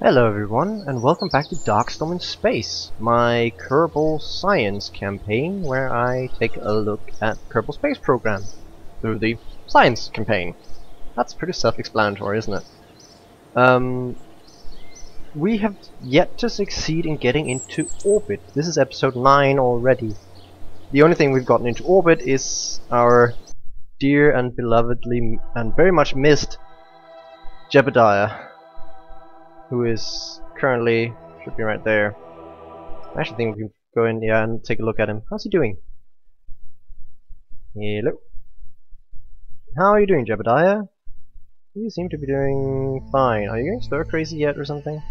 Hello everyone, and welcome back to Darkstorm in Space, my Kerbal Science campaign, where I take a look at Kerbal Space Program through the Science campaign. That's pretty self-explanatory, isn't it? We have yet to succeed in getting into orbit. This is episode 9 already. The only thing we've gotten into orbit is our dear and belovedly and very much missed Jebediah, who is currently, should be right there. I actually think we can go in here and take a look at him. How's he doing? Hello. How are you doing, Jebediah? You seem to be doing fine. Are you going stir crazy yet or something?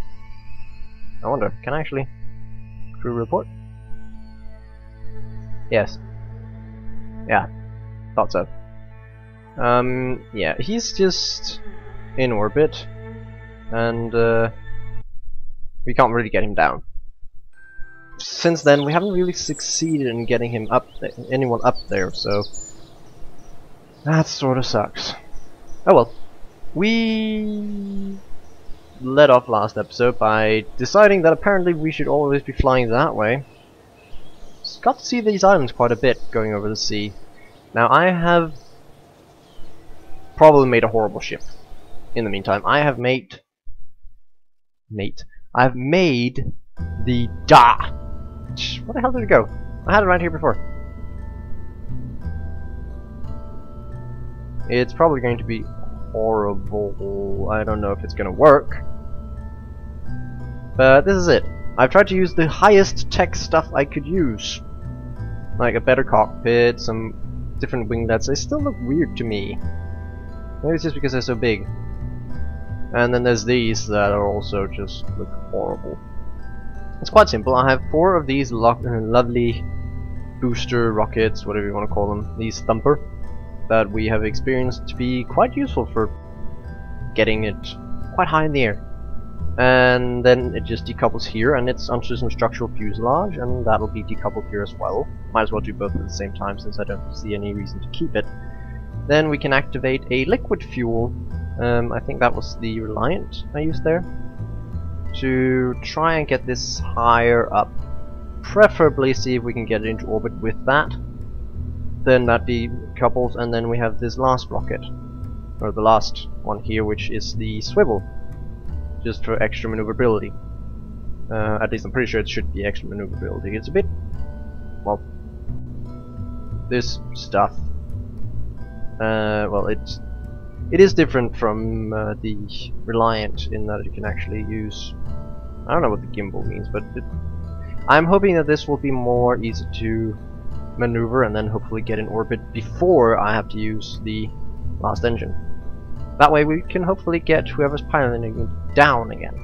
I wonder, can I actually crew report? Yes. Yeah, thought so. Yeah, he's just in orbit, and we can't really get him down. Since then, we haven't really succeeded in getting him up anyone up there, so that sort of sucks. Oh well. We let off last episode by deciding that apparently we should always be flying that way. Got to see these islands quite a bit going over the sea. Now I have probably made a horrible ship. In the meantime, I have made I've made the Where the hell did it go? I had it right here before. It's probably going to be horrible. I don't know if it's gonna work. But this is it. I've tried to use the highest tech stuff I could use. Like a better cockpit, some different winglets. They still look weird to me. Maybe it's just because they're so big. And then there's these that are also just look horrible. It's quite simple. I have 4 of these lovely booster rockets, whatever you want to call them, these Thumper, that we have experienced to be quite useful for getting it quite high in the air. And then it just decouples here, and it's onto some structural fuselage, and that'll be decoupled here as well. Might as well do both at the same time, since I don't see any reason to keep it. Then we can activate a liquid fuel. I think that was the Reliant I used there, to try and get this higher up. Preferably see if we can get it into orbit with that. Then that decouples, and then we have this last rocket, or the last one here, which is the swivel, just for extra maneuverability. At least I'm pretty sure it should be extra maneuverability. It's a bit, well, this stuff. Well, it is different from the Reliant in that it can actually use, I don't know what the gimbal means, but I'm hoping that this will be more easy to maneuver and then hopefully get in orbit before I have to use the last engine. That way we can hopefully get whoever's piloting it down again.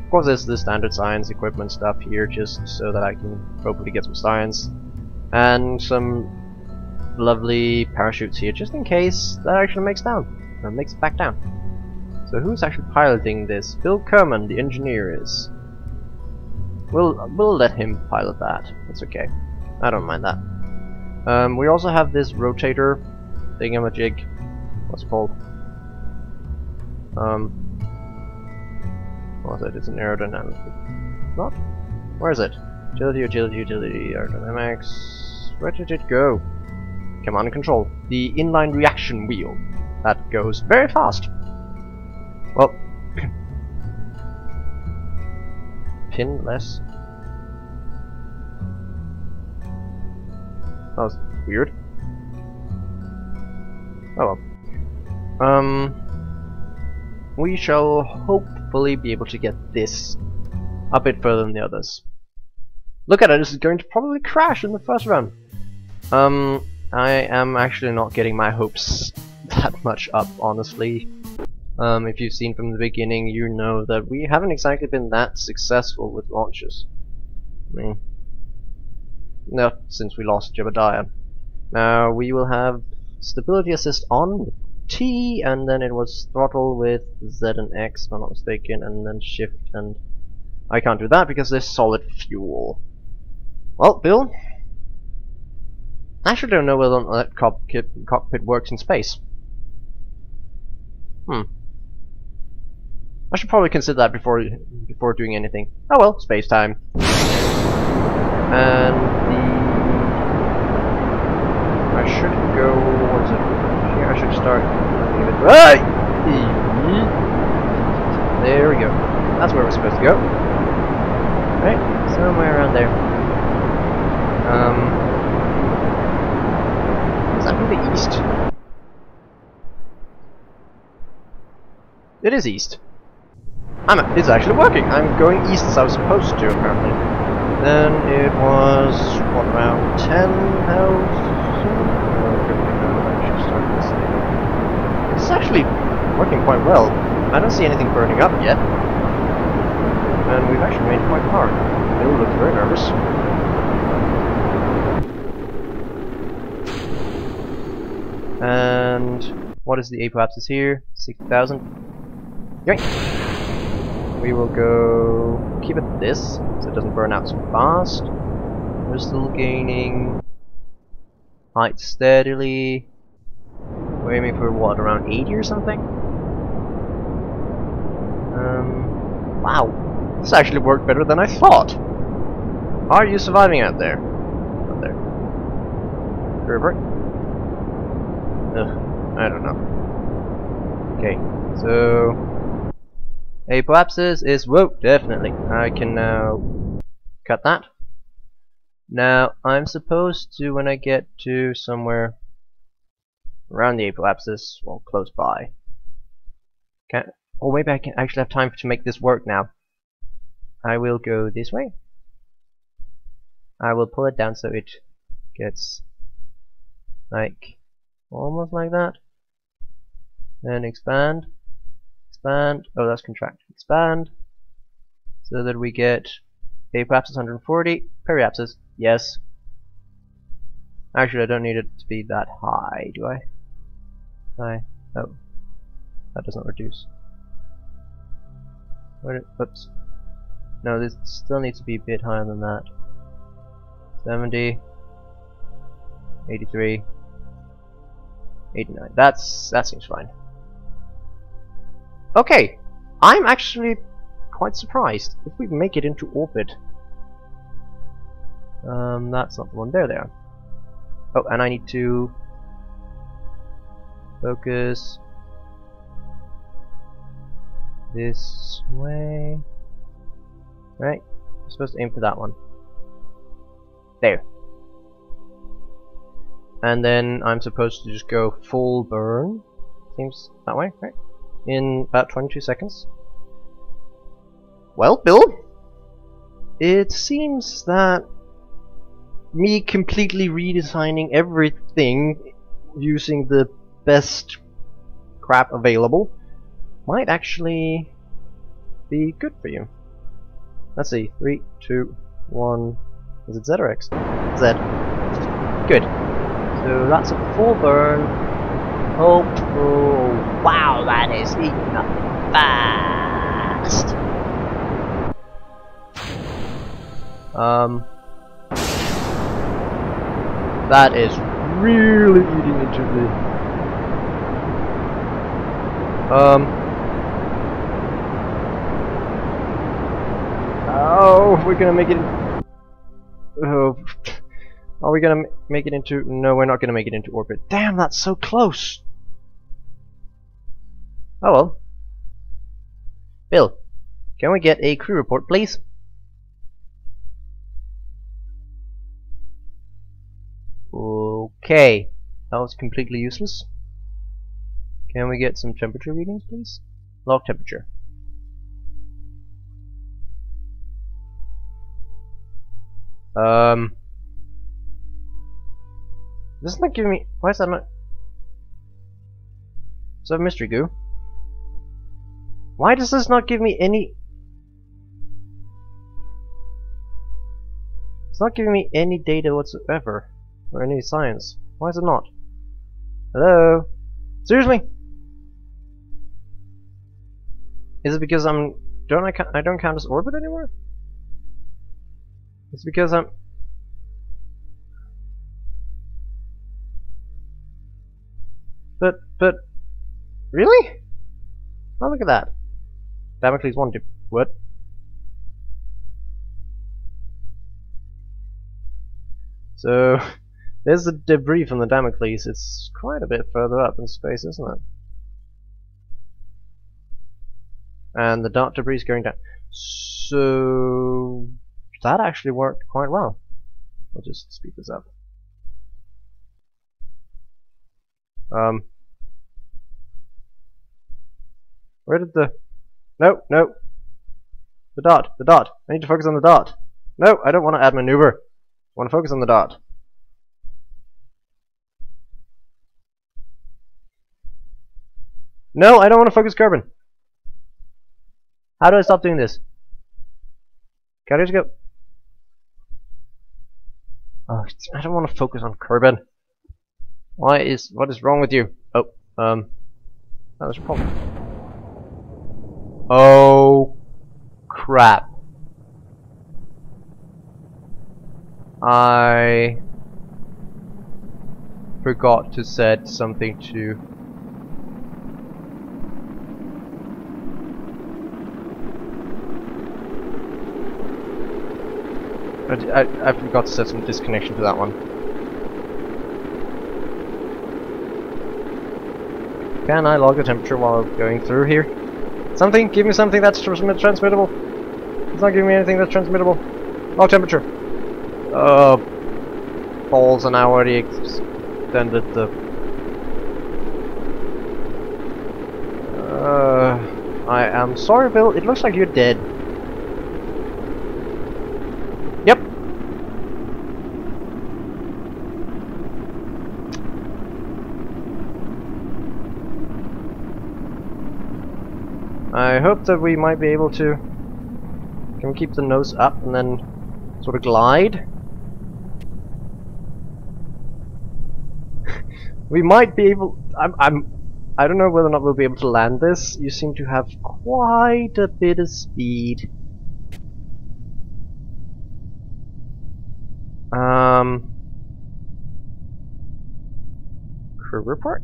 Of course there's the standard science equipment stuff here, just so that I can hopefully get some science and some lovely parachutes here, just in case that actually makes it back down. So who's actually piloting this? Bill Kerman, the engineer, is. We'll let him pilot that. That's okay. I don't mind that. We also have this rotator thingamajig. What's it called? What was it? It's an aerodynamic. Not? Where is it? Agility, aerodynamics. Where did it go? Command and control. The inline reaction wheel. That goes very fast. Well, pin less. That was weird. Oh well. We shall hopefully be able to get this a bit further than the others. Look at it, this is going to probably crash in the first run. I am actually not getting my hopes that much up, honestly. If you've seen from the beginning, you know that we haven't exactly been that successful with launches. I mean, not since we lost Jebediah. Now we will have stability assist on with T, and then it was throttle with Z and X, if I'm not mistaken, and then shift, and I can't do that because there's solid fuel. Well, Bill, I actually don't know whether that cockpit works in space. I should probably consider that before doing anything. Oh well, space time. And I should go. What is it? Here I should start. Right. There we go. That's where we're supposed to go. Right, somewhere around there. Is that really east? It is east. It's actually working. I'm going east as I was supposed to, apparently. Then it was, what, around 10,000? It's actually working quite well. I don't see anything burning up yet. And we've actually made it quite far. Bill looks very nervous. And what is the apoapsis here? 60,000. Yoink! We will go keep it this, so it doesn't burn out so fast. We're still gaining height steadily. We're aiming for what, around 80 or something? Wow, this actually worked better than I thought. Are you surviving out there? Out there. River? Ugh, I don't know. Okay, so apoapsis is whoa, definitely. I can now cut that. Now I'm supposed to, when I get to somewhere around the apoapsis, well, close by. Or maybe I can actually have time to make this work now. I will go this way. I will pull it down so it gets like almost like that. Then expand. Expand. Oh, that's contract. Expand. So that we get apoapsis 140. Periapsis. Yes. Actually, I don't need it to be that high, do I? Oh. That does not reduce. Oops. No, this still needs to be a bit higher than that. 70. 83. 89. That seems fine. Okay. I'm actually quite surprised if we make it into orbit. That's not the one. There they are. Oh, and I need to focus this way. Right? I'm supposed to aim for that one. There. And then I'm supposed to just go full burn. Seems that way, right? In about 22 seconds. Well, Bill, it seems that me completely redesigning everything using the best crap available might actually be good for you. Let's see. 3, 2, 1. Is it Z or X? Z. Good. So that's a full burn. Oh, wow, that is eating up fast. That is really eating into the. Oh, we're gonna make it. Oh, are we gonna make it into? No, we're not gonna make it into orbit. Damn, that's so close. Oh well. Bill, can we get a crew report, please? Okay, that was completely useless. Can we get some temperature readings, please? Log temperature. This is not giving me. Why is that not? Is that mystery goo? Why does this not give me any? It's not giving me any data whatsoever, or any science. Why is it not? Hello? Seriously? Is it because I don't count as orbit anymore? It's because I'm. But really? Oh, look at that. Damocles 1 what? So, there's the debris from the Damocles. It's quite a bit further up in space, isn't it? And the dark debris is going down. So, that actually worked quite well. I'll just speed this up. Where did the... No, no! The dot! I need to focus on the dot! No, I don't want to add maneuver. I want to focus on the dot. No, I don't want to focus carbon. How do I stop doing this? Can I just go? Oh, I don't want to focus on carbon. What is wrong with you? Oh, that was a problem. Oh, crap. I forgot to set something to... I forgot to set some disconnection to that one. Can I log the temperature while going through here? Something? Give me something that's transmittable. It's not giving me anything that's transmittable. Log temperature. Balls, and I already extended the... I am sorry, Bill. It looks like you're dead. Yep. I hope that we might be able to... Can we keep the nose up and then sort of glide? We might be able... I don't know whether or not we'll be able to land this. You seem to have quite a bit of speed. Crew report?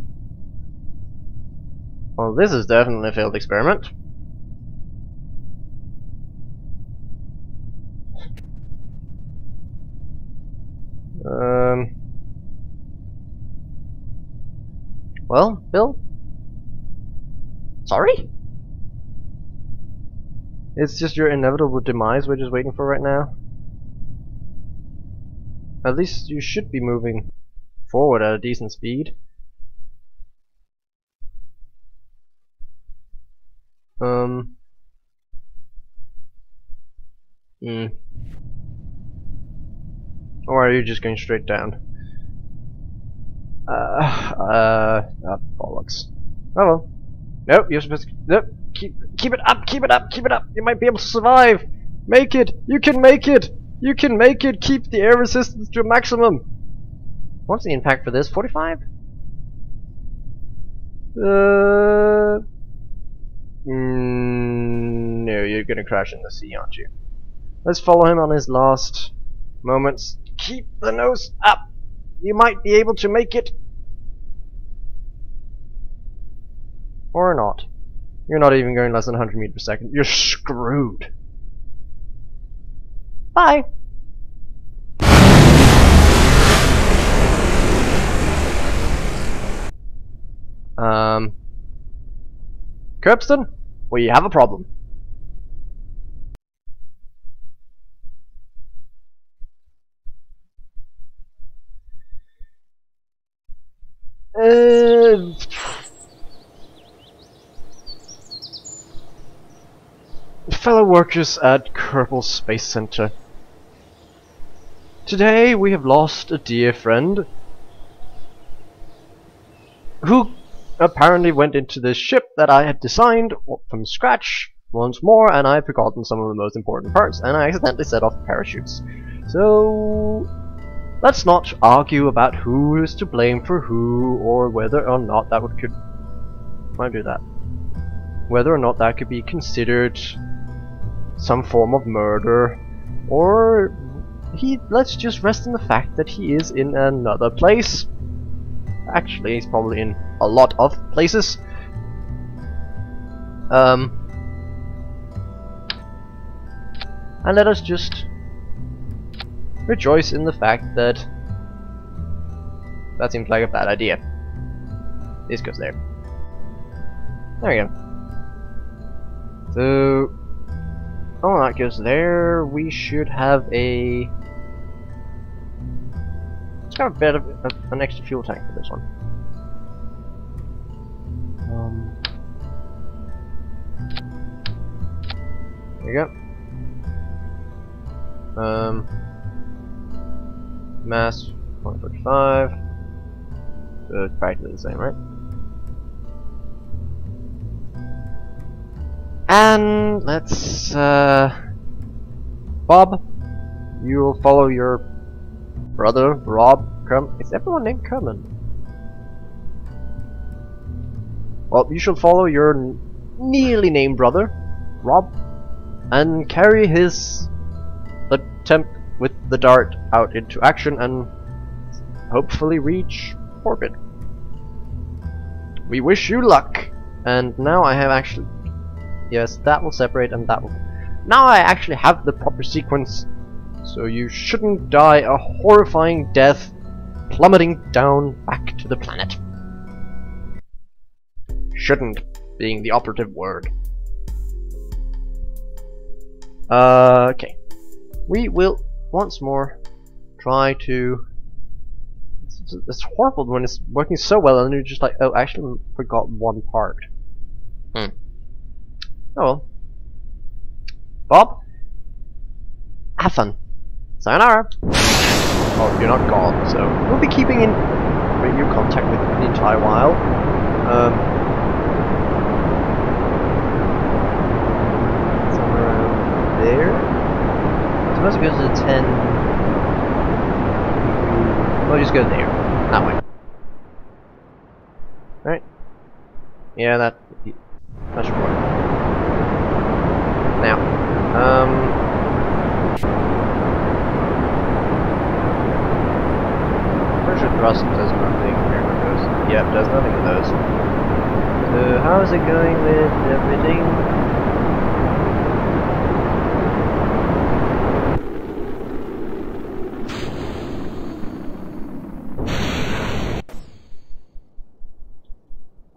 Well, this is definitely a failed experiment. Well, Bill? Sorry? It's just your inevitable demise we're just waiting for right now. At least you should be moving forward at a decent speed. Or are you just going straight down? Bollocks. Oh well. Nope, you're supposed to... Nope, keep it up, keep it up, keep it up! You might be able to survive! Make it! You can make it! You can make it! Keep the air resistance to a maximum! What's the impact for this? 45? No, you're gonna crash in the sea, aren't you? Let's follow him on his last moments. Keep the nose up! You might be able to make it! Or not. You're not even going less than 100 meters per second. You're screwed! Bye! Curbston, we have a problem. Fellow workers at Kerbal Space Center. Today we have lost a dear friend who apparently went into this ship that I had designed from scratch once more, and I've forgotten some of the most important parts, and I accidentally set off parachutes. So let's not argue about who is to blame for who, or whether or not that could... Why do that? Whether or not that could be considered some form of murder, or let's just rest in the fact that he is in another place. Actually, he's probably in a lot of places. And let us just rejoice in the fact that that seems like a bad idea. This goes there. There we go. So, oh, that goes there. We should have a. It's got a bit of an extra fuel tank for this one. There you go. Mass 0.45. So it's practically the same, right? And let's Bob, you'll follow your brother Rob. Is everyone named Kerman? Well, you should follow your nearly named brother Rob and carry his attempt with the dart out into action and hopefully reach orbit. We wish you luck. And now I have actually, yes, that will separate and that will. Now I actually have the proper sequence, so you shouldn't die a horrifying death plummeting down back to the planet. Shouldn't being the operative word. Okay. We will once more try to. It's horrible when it's working so well and you're just like, oh, I actually forgot one part. Oh well. Bob, have fun. Sayonara. Oh, you're not gone, so we'll be keeping in radio contact with you the entire while. Somewhere around there. I suppose it goes to 10. We'll just go there. That way. Right? Yeah, that should work. Now, pressure thrust does nothing. There it goes. Yep, does nothing with those. So, how's it going with everything?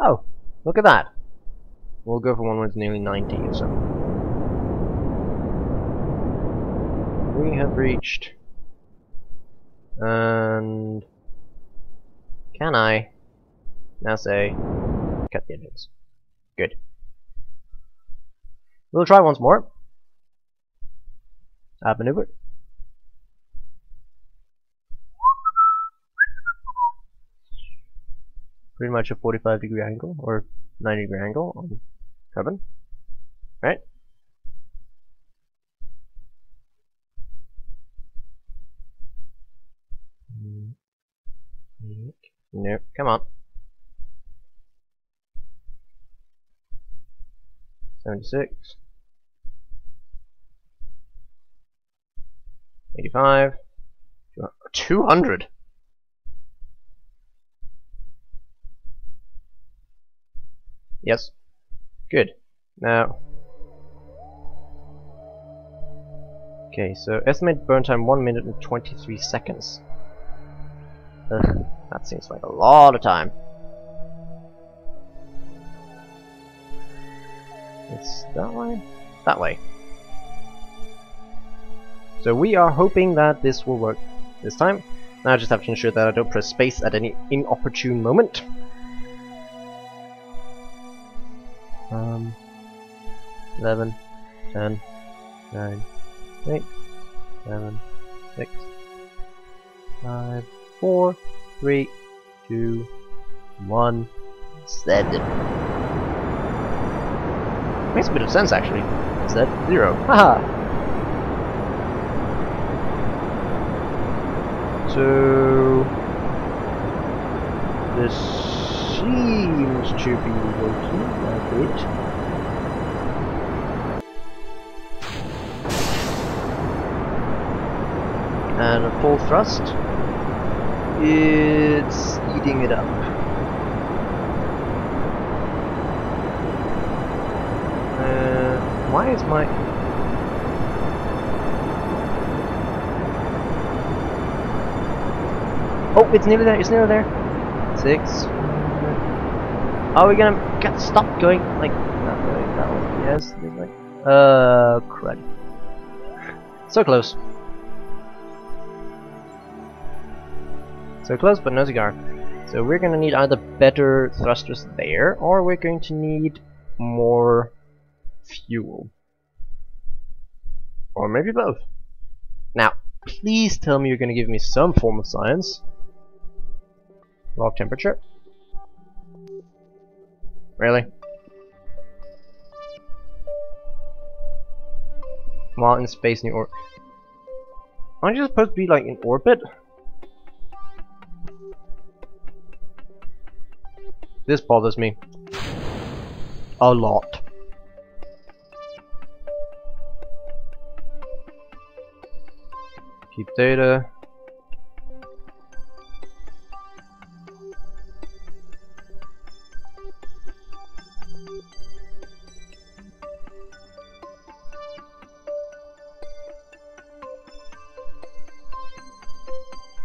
Oh, look at that. We'll go for one where it's nearly 90 or so. We have reached. And can I now say cut the engines? Good. We'll try once more. Maneuver. Pretty much a 45-degree angle or 90-degree angle on carbon, right? No, come on. 76. 85. 200. Yes. Good. Now. Okay, so estimated burn time 1 minute and 23 seconds. That seems like a lot of time. It's that way? That way. So we are hoping that this will work this time. Now I just have to ensure that I don't press space at any inopportune moment. 11, 10, 9, 8, 7, 6, 5, 4, 3, 2, 1, 7. Makes a bit of sense actually. Instead, 0. Haha! So this seems to be working a bit. And a full thrust. It's eating it up. Why is my... Oh, it's nearly there. It's nearly there. 6. Are we gonna get stop going like that way? That way. Yes. Like, crud. So close. So close, but no cigar. So we're gonna need either better thrusters there, or we're going to need more fuel. Or maybe both. Now, please tell me you're gonna give me some form of science. Log temperature. Really? While in space in orbit. Aren't you supposed to be like in orbit? This bothers me a lot. Keep data.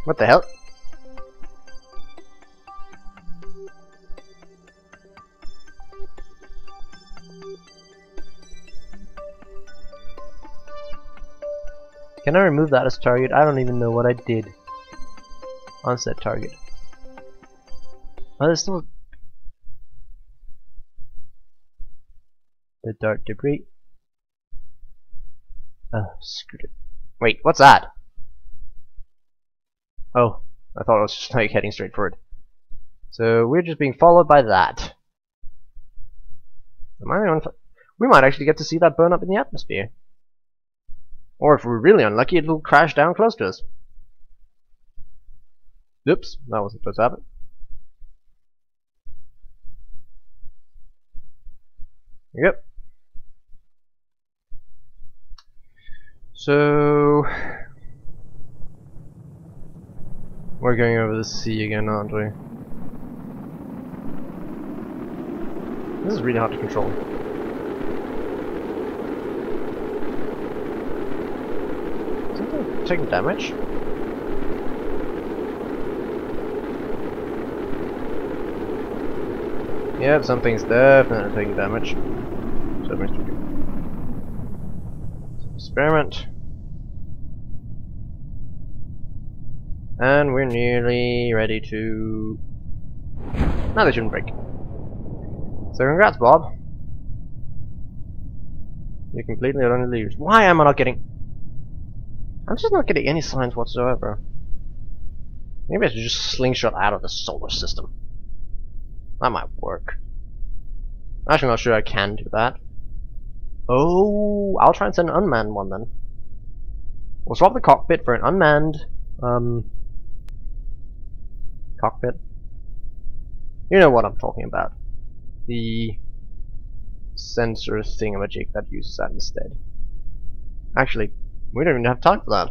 What the hell? Can I remove that as target? I don't even know what I did on set target. Oh, there's still the dark debris. Oh, screwed it. Wait, what's that? Oh, I thought it was just like heading straight forward. So we're just being followed by that. Am I on? We might actually get to see that burn up in the atmosphere. Or if we're really unlucky, it'll crash down close to us. Oops, that wasn't supposed to happen. Yep. So we're going over the sea again, aren't we? This is really hard to control. Something taking damage? Yep, something's definitely taking damage. So experiment. And we're nearly ready to... Now they shouldn't break. So congrats, Bob. You're completely on the leaves. Why am I not getting... I'm just not getting any signs whatsoever. Maybe I should just slingshot out of the solar system. That might work. I'm actually not sure I can do that. Oh, I'll try and send an unmanned one then. We'll swap the cockpit for an unmanned cockpit. You know what I'm talking about. The sensor thingamajig that uses that instead. Actually, we don't even have time for that.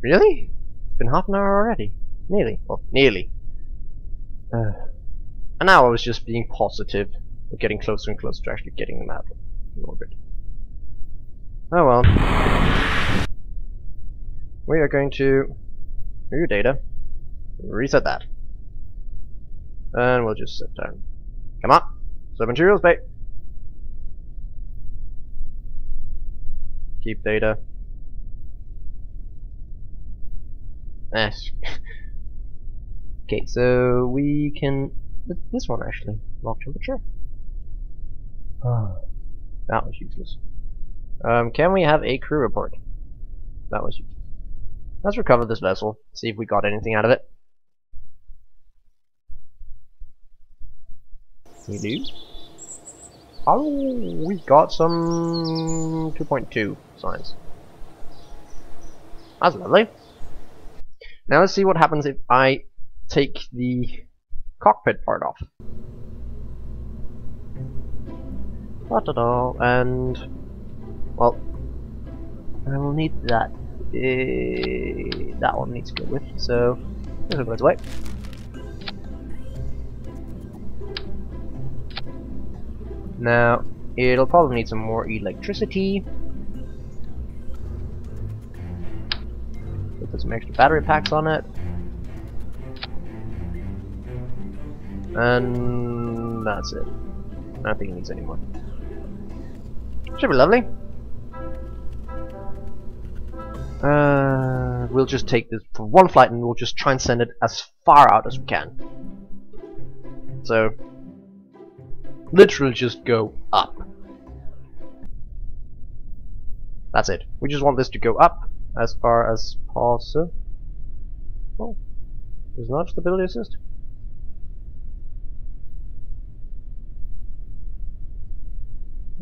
Really? It's been half an hour already. Nearly. Well, nearly. And now I was just being positive. We're getting closer and closer to actually getting them out in orbit. Oh well. We are going to do your data. Reset that. And we'll just sit down. Come on! Sub materials, bait! Keep data. Yes. Okay, so we can... This one actually. Log temperature. That was useless. Can we have a crew report? That was useless. Let's recover this vessel. See if we got anything out of it. We do. Oh, we got some 2.2 signs. That's lovely. Now let's see what happens if I take the cockpit part off. Ta-da-da, and well, I will need that. That one needs to go with. So this one goes away. Now it'll probably need some more electricity. Put this some extra battery packs on it. And that's it. I don't think it needs any more. Should be lovely. We'll just take this for one flight and we'll just try and send it as far out as we can. So, literally just go up. That's it. We just want this to go up as far as possible. Oh, there's not stability assist.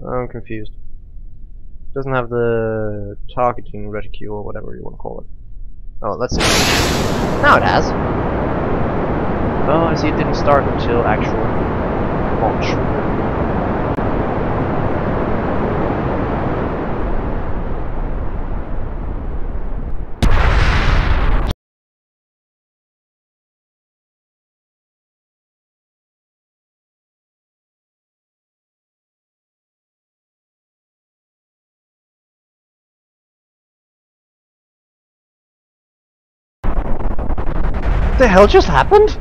I'm confused. Doesn't have the targeting reticule or whatever you want to call it. Oh, let's see. Now it has. Oh, I see. It didn't start until actual launch. What the hell just happened?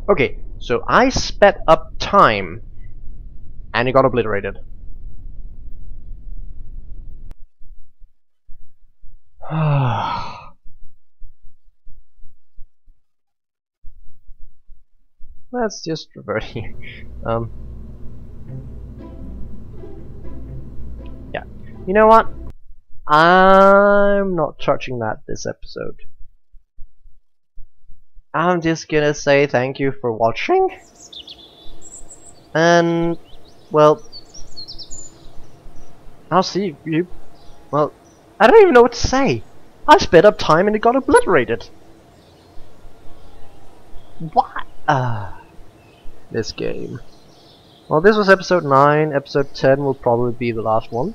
Okay, so I sped up time and it got obliterated. Let's just revert here. Yeah. You know what? I'm not touching that this episode. I'm just gonna say thank you for watching. And, well, I'll see you. Well, I don't even know what to say. I sped up time and it got obliterated. What? This game. Well, this was episode 9. Episode 10 will probably be the last one.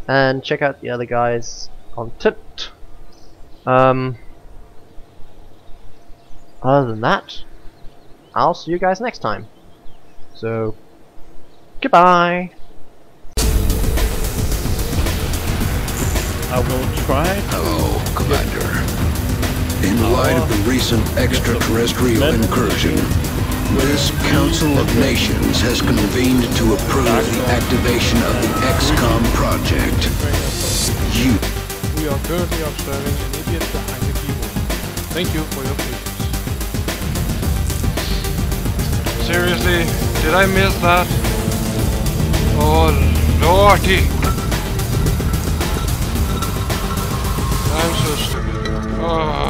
And check out the other guys' content. Other than that, I'll see you guys next time. So, goodbye. I will try. Hello, Commander. In light of the recent extraterrestrial incursion, this Council of Nations has convened to approve the activation of the XCOM project. We are currently observing immediate behind the keyboard. Thank you for your patience. Seriously, did I miss that? Oh lordy! I'm so stupid. Oh.